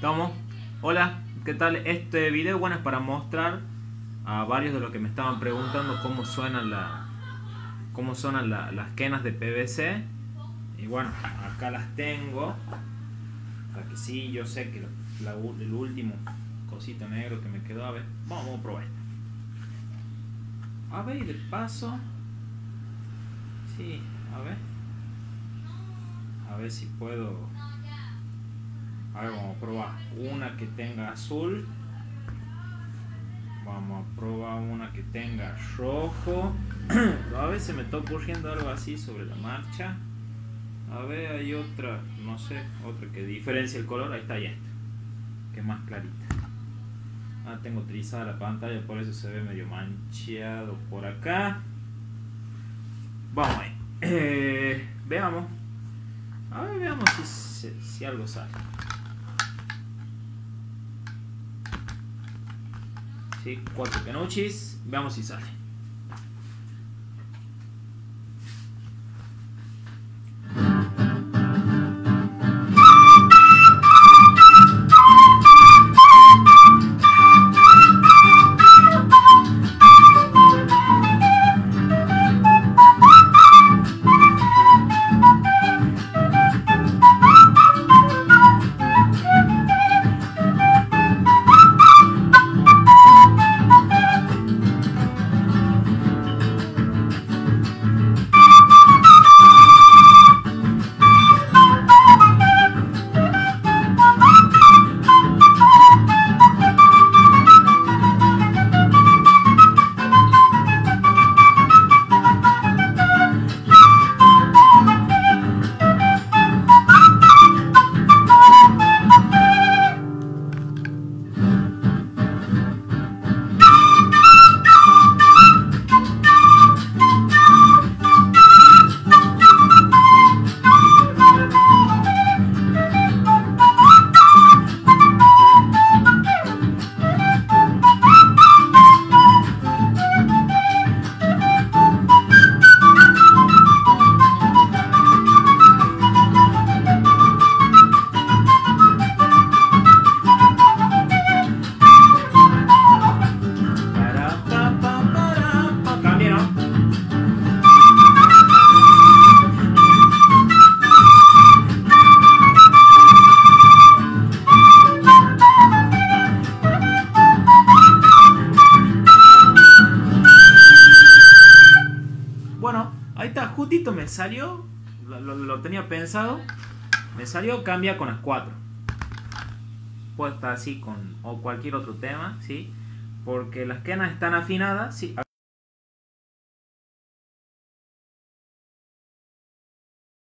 Estamos. Hola, ¿qué tal? Este video bueno es para mostrar a varios de los que me estaban preguntando cómo suenan las quenas de PVC. Y bueno, acá las tengo. Para que sí, yo sé que el último cosito negro que me quedó, a ver, vamos a probar esta. A ver, y de paso, sí, a ver si puedo. A ver, vamos a probar una que tenga azul. Vamos a probar una que tenga rojo. A ver, se me está ocurriendo algo así sobre la marcha. A ver, hay otra, no sé, otra que diferencia el color. Ahí está, ya esta, que es más clarita. Tengo trizada la pantalla, por eso se ve medio mancheado por acá. Vamos ahí. Veamos. A ver, veamos si algo sale. Sí, 4 penuchis. Veamos si sale. Bueno, ahí está, justito me salió, lo tenía pensado, me salió, cambia con las 4. Puede estar así con o cualquier otro tema, ¿sí? Porque las quenas están afinadas, ¿sí?